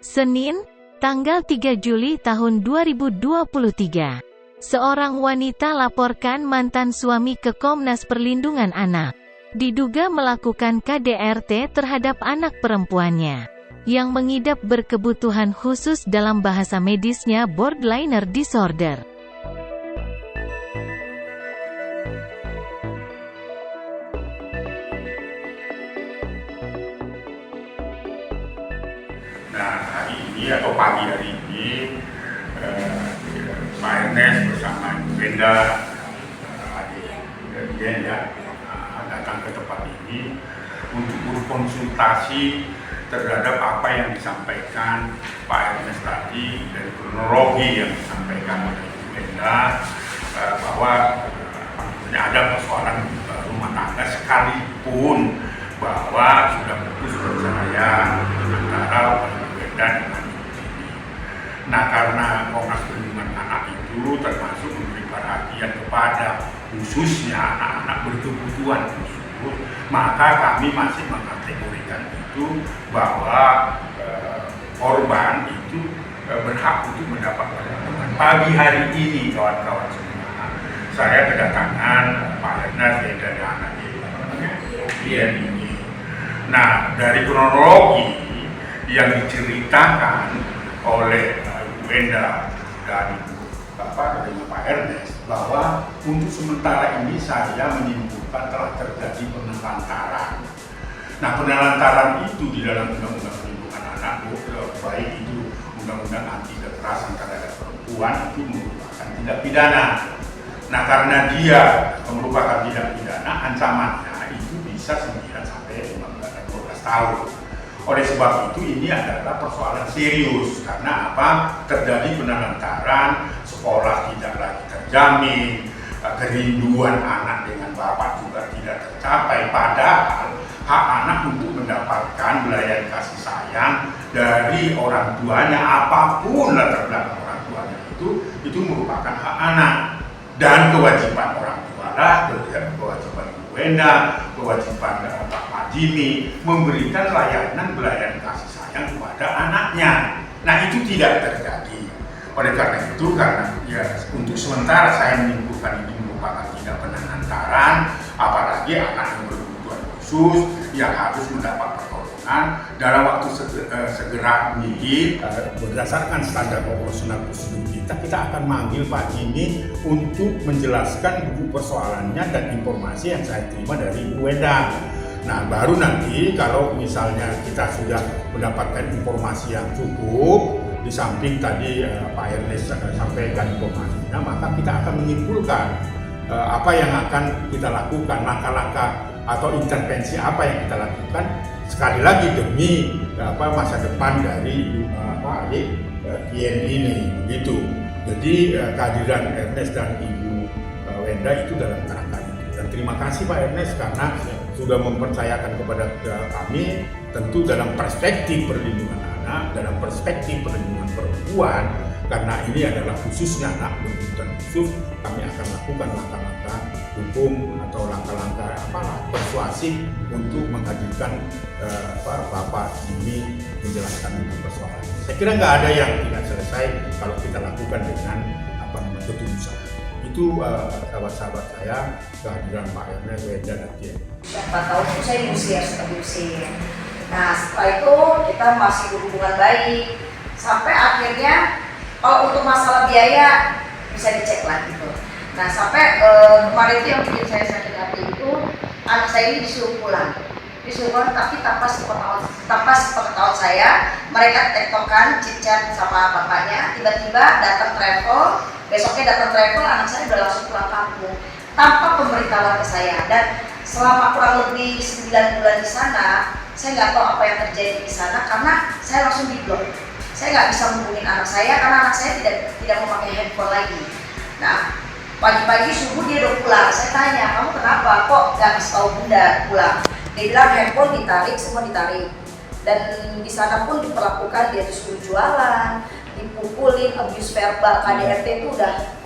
Senin, tanggal 3 Juli tahun 2023. Seorang wanita laporkan mantan suami ke Komnas Perlindungan Anak. Diduga melakukan KDRT terhadap anak perempuannya, yang mengidap berkebutuhan khusus, dalam bahasa medisnya borderline disorder. Nah, hari ini atau pagi hari ini Pak Ernest bersama Wenda adik Dian datang ke tempat ini untuk berkonsultasi terhadap apa yang disampaikan Pak Ernest tadi dari kronologi yang disampaikan oleh Wenda, bahwa ada persoalan rumah tangga sekalipun bahwa sudah putus perceraian antara Wenda dengan ini. Nah, karena Komnas Perlindungan Anak itu termasuk memberi perhatian kepada khususnya anak-anak berkebutuhan khusus, maka kami masih mengkategorikan itu bahwa korban itu berhak untuk mendapat perlindungan. Pagi hari ini kawan-kawan semua, saya kedatangan Pak Ernest dan anaknya Dian ini. Nah, dari kronologi yang diceritakan oleh Wenda dan Bapak dari Pak Ernest, bahwa untuk sementara ini saya menyimpulkan telah terjadi penelantaran. Nah, penelantaran itu di dalam Undang-Undang Perlindungan Anak, baik itu Undang-Undang Anti Kekerasan Terhadap Perempuan, itu merupakan tindak pidana. Nah, karena dia merupakan tindak pidana, ancamannya itu bisa 9 sampai 12 tahun. Oleh sebab itu ini adalah persoalan serius, karena apa? Terjadi penelantaran, sekolah tidak lagi terjamin, kerinduan anak dengan bapak juga tidak tercapai, padahal hak anak untuk mendapatkan belayan kasih sayang dari orang tuanya, apapun latar belakang orang tuanya itu merupakan hak anak. Dan kewajiban orang tua lah, kewajiban Ibu Wenda, kewajiban Pak Jimmy memberikan belayan kasih sayang kepada anaknya. Nah, itu tidak terjadi. Oleh karena itu, karena ya untuk sementara saya menyimpulkan ini merupakan tindak penelantaran, apalagi anak yang berkebutuhan khusus yang harus mendapat pertolongan dalam waktu segera mungkin. Berdasarkan standar operasional prosedur kita akan manggil Pak Jimmy untuk menjelaskan duduk persoalannya dan informasi yang saya terima dari Ibu Wenda. Nah, baru nanti kalau misalnya kita sudah mendapatkan informasi yang cukup, di samping tadi Pak Ernest sampaikan informasinya, maka kita akan menyimpulkan apa yang akan kita lakukan, langkah-langkah atau intervensi apa yang kita lakukan, sekali lagi demi masa depan dari adik Dian ini, begitu. Jadi kehadiran Ernest dan Ibu Wenda itu dalam kerangka itu. Dan terima kasih Pak Ernest karena sudah mempercayakan kepada kami, tentu dalam perspektif perlindungan anak, dalam perspektif perlindungan perempuan, karena ini adalah khususnya anak berkebutuhan khusus, kami akan lakukan langkah-langkah hukum atau langkah-langkah persuasif untuk menghadirkan Bapak ini menjelaskan itu persoalan. Saya kira nggak ada yang tidak selesai kalau kita lakukan dengan ketulusan. Itu sahabat-sahabat saya, kehadiran Pak Ernest, Wenda dan Dian. 4 tahun itu saya diusir. Nah, setelah itu kita masih berhubungan baik sampai akhirnya kalau untuk masalah biaya bisa dicek lah gitu. Nah, sampai kemarin itu yang bikin saya sakit hati itu anak saya ini disuruh pulang tapi tanpa sepengetahuan saya. Mereka tektokan chit-chat sama bapaknya, tiba-tiba datang travel, besoknya datang travel, anak saya udah langsung pulang kampung tanpa pemberitahuan ke saya. Dan selama kurang lebih 9 bulan di sana, saya nggak tahu apa yang terjadi di sana karena saya langsung di-block. Saya nggak bisa menghubungi anak saya karena anak saya tidak memakai handphone lagi. Nah, pagi-pagi subuh dia udah pulang. Saya tanya, kamu kenapa kok nggak kasih tahu bunda pulang? Dia bilang handphone ditarik, semua ditarik. Dan di sana pun diperlakukan, dia disuruh jualan, dipukulin, abuse verbal, KDRT itu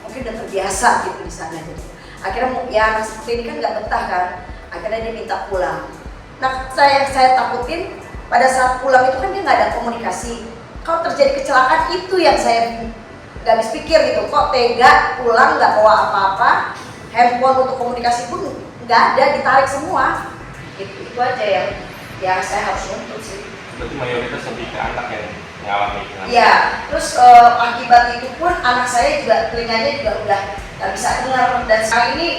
mungkin udah terbiasa gitu di sana. Gitu. Akhirnya ya anak seperti ini kan nggak betah kan. Akhirnya dia minta pulang. Nah, saya takutin pada saat pulang itu kan dia nggak ada komunikasi. kalau terjadi kecelakaan itu yang saya nggak habis pikir gitu, kok tega pulang nggak bawa apa-apa, handphone untuk komunikasi pun nggak ada, ditarik semua. Itu aja yang saya harus nuntut sih. Berarti mayoritas lebih ke anak yang mengalami dengan. Iya, terus akibat itu pun anak saya juga telinganya juga udah nggak bisa dengar, dan sekarang ini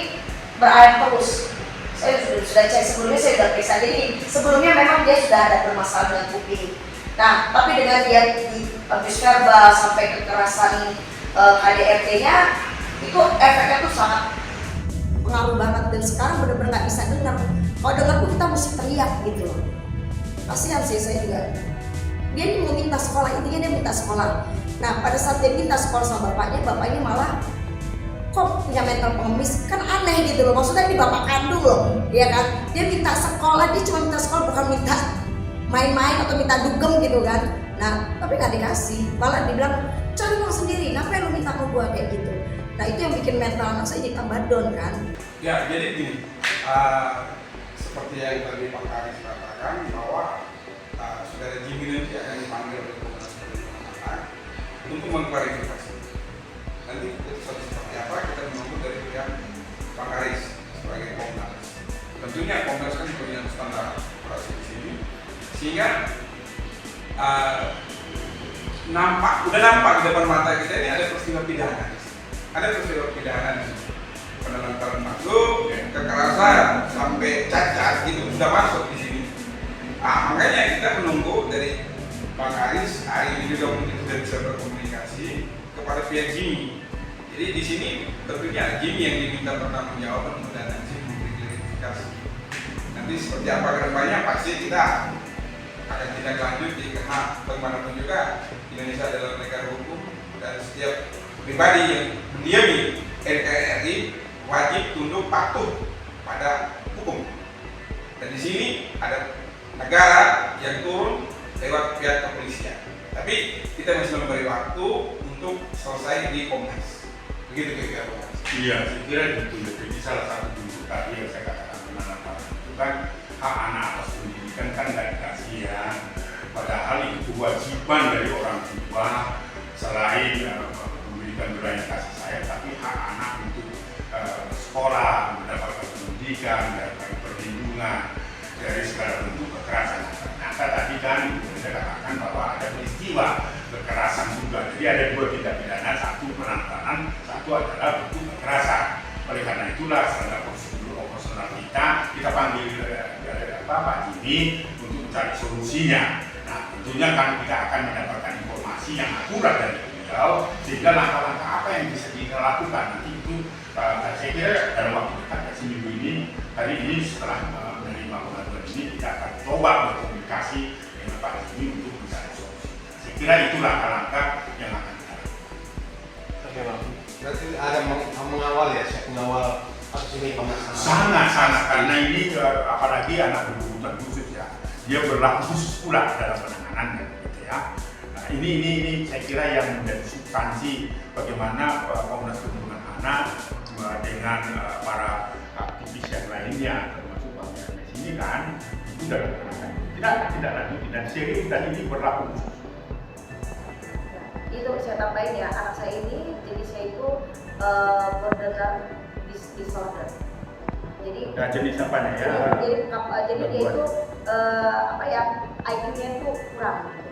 berair terus. Saya sudah cek sebelumnya, saya sudah periksa, jadi sebelumnya memang dia sudah ada bermasalah dengan kuping. Nah, tapi dengan dia abuse verbal sampai kekerasan KDRT-nya, itu efeknya tuh sangat pengaruh banget, dan sekarang benar-benar nggak bisa dengar. Kalau dengar pun kita mesti teriak gitu loh. Kasihan sih saya juga. Dia ini mau minta sekolah, intinya dia minta sekolah. Nah, pada saat dia minta sekolah sama bapaknya malah kok punya mental pengemis, kan aneh gitu loh. Maksudnya ini bapak kandung loh, ya kan? Dia minta sekolah, dia cuma minta sekolah, bukan minta main-main atau minta dugem gitu kan. Nah, tapi nggak dikasih, malah dibilang cari uang sendiri, ngapain lu minta ke gua kayak gitu. Nah, itu yang bikin mental anak saya jadi tambah down kan. Ya, jadi gini, seperti yang tadi Pak Karis katakan bahwa saudara Jimmy nanti akan dipanggil oleh Komnas Perlindungan Anak untuk mengklarifikasi. Nanti keputusan seperti apa kita menunggu dari pihak Pak Karis sebagai Komnas. Tentunya Komnas kan punya standar operasi di sini, sehingga udah nampak di depan mata kita ini ada peristiwa pidana. Ada peristiwa pidana di sini. Penelantaran masuk, kekerasan sampai cacat gitu sudah masuk di sini. Makanya kita menunggu dari Pak Karis hari ini juga mungkin sudah bisa berkomunikasi kepada pihak Jimmy. Jadi di sini tentunya Jimmy yang diminta pertanggungjawaban dan nanti memberi klarifikasi. Nanti seperti apa kedepannya pasti kita akan tindak lanjut karena bagaimanapun juga Indonesia adalah negara hukum dan setiap pribadi yang mendiami NKRI wajib tunduk patuh pada hukum. Dan di sini ada negara yang turun lewat pihak kepolisian. Tapi kita masih memberi waktu untuk selesai di Komnas. Begitu kira-kira. Iya, saya kira itu. Jadi salah satu bentuk tadi yang saya katakan penanganan itu kan hak anak atas pendidikan kan nggak dikasih ya. Padahal itu kewajiban dari orang tua selain pendidikan berani kasih sayang, tapi hak anak untuk sekolah, mendapatkan pendidikan, mendapatkan perlindungan dari segala bentuk kekerasan. Ternyata tadi kan saya katakan bahwa ada peristiwa kekerasan juga. Jadi ada dua tindak pidana, satu perantaraan, satu adalah bentuk kekerasan. Oleh karena itulah standar prosedur operasional kita panggil Pak Jimmy untuk mencari solusinya. Nah, tentunya kan kita akan mendapatkan informasi yang akurat dari beliau, sehingga langkah-langkah apa yang bisa kita lakukan nanti itu saya kira dalam waktu dekat seminggu ini, hari ini setelah menerima pengaduan ini kita akan coba berkomunikasi dengan Pak Jimmy untuk mencari solusi. Saya kira itu langkah-langkah yang akan kita lakukan. Oke Bang. Berarti ada mengawal ya, mengawal kasus ini pemasangan. Sangat-sangat, karena ini apalagi anak berkebutuhan khusus ya, dia berlaku khusus pula dalam penanganannya gitu ya. Nah, ini saya kira yang menjadi substansi bagaimana Komnas Perlindungan Anak dengan para aktivis yang lainnya termasuk Bang Ernest ini kan itu dalam penanganan tidak lanjut dan serius dan ini berlaku khusus. Itu saya tambahin ya, anak saya ini jenisnya itu borderline disorder. Jadi jenis apa nih ya? Jadi dia itu IQ-nya itu kurang. Gitu.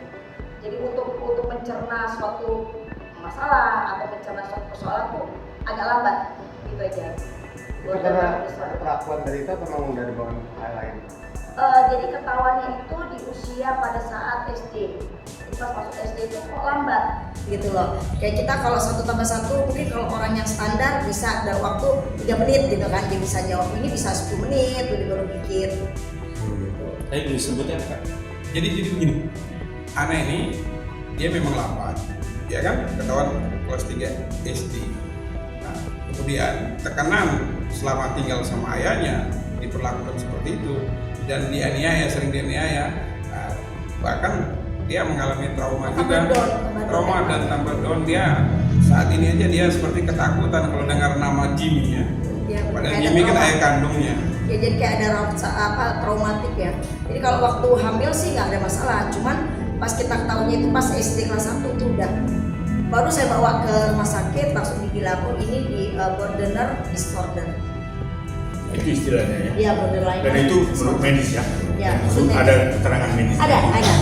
Jadi untuk mencerna suatu masalah atau mencerna suatu persoalan tuh agak lambat gitu aja. Itu karena perlakuan dari itu atau memang dari bawaan hal lain? Jadi ketahuannya itu di usia pada saat SD. Jadi pas masuk SD itu kok lambat gitu loh. Kayak kita kalau 1+1 mungkin kalau orang yang standar bisa dalam waktu 3 menit gitu kan, dia bisa jawab, ini bisa 10 menit baru mikir. Tapi disebutnya kan. Jadi begini, anak ini dia memang lambat, ya kan? Ketahuan kelas 3 SD. Nah, kemudian tekanan selama tinggal sama ayahnya diperlakukan seperti itu dan dianiaya, sering dianiaya. Nah, bahkan dia mengalami trauma juga, trauma dan tambah down. Dia saat ini aja dia seperti ketakutan kalau dengar nama Jimmy ya. Padahal Jimmy kan ayah kandungnya. Ya jadi kayak ada traumatik ya. Jadi kalau waktu hamil sih nggak ada masalah, cuman Pas kita ketahuinya itu pas SD kelas 1 itu udah. Baru saya bawa ke rumah sakit, langsung dibilang ini di borderline disorder. Itu istilahnya ya. Iya, borderline. Dan itu menurut medis ya. Ya, Itu ada keterangan medis. Ada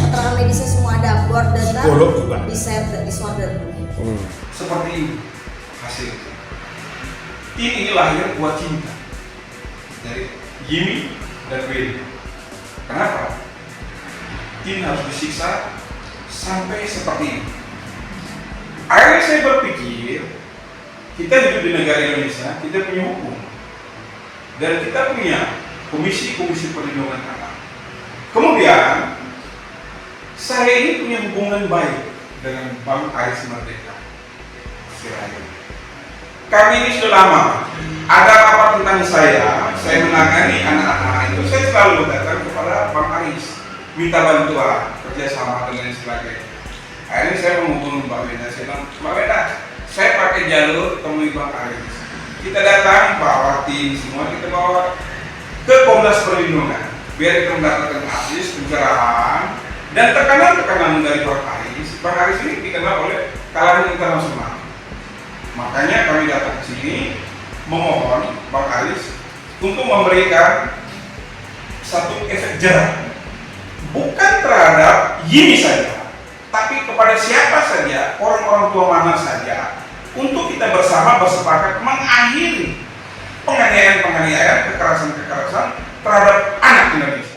keterangan medisnya semua ada, borderline Psikolog juga. disorder. Seperti ini hasil. Ini lahir buat cinta dari Jimmy dan Will. Kenapa? Tin harus disiksa sampai seperti ini. Akhirnya saya berpikir, kita hidup di negara Indonesia, kita punya hukum dan kita punya komisi perlindungan anak. Kemudian saya ini punya hubungan baik dengan Bang Aris Merdeka. Kami ini sudah lama. Ada apa tentang saya menangani anak-anak itu. Saya selalu datang kepada Bang Aris, minta bantuan, kerjasama dan lain sebagainya. Akhirnya saya menghubungi Mbak Wenda. Saya bilang, Mbak Wenda, saya pakai jalur temui Bang Aris. Kita datang, bawa tim semua, kita bawa ke Komnas Perlindungan. Biar kita mendapatkan akses, pencerahan, dan tekanan-tekanan dari Bang Aris. Bang Aris ini dikenal oleh kalangan internasional. Makanya kami datang ke sini memohon Bang Aris untuk memberikan satu efek jerah, bukan terhadap Yimi saja, tapi kepada siapa saja, orang-orang tua mana saja, untuk kita bersama bersepakat mengakhiri penganiayaan, kekerasan terhadap anak Indonesia.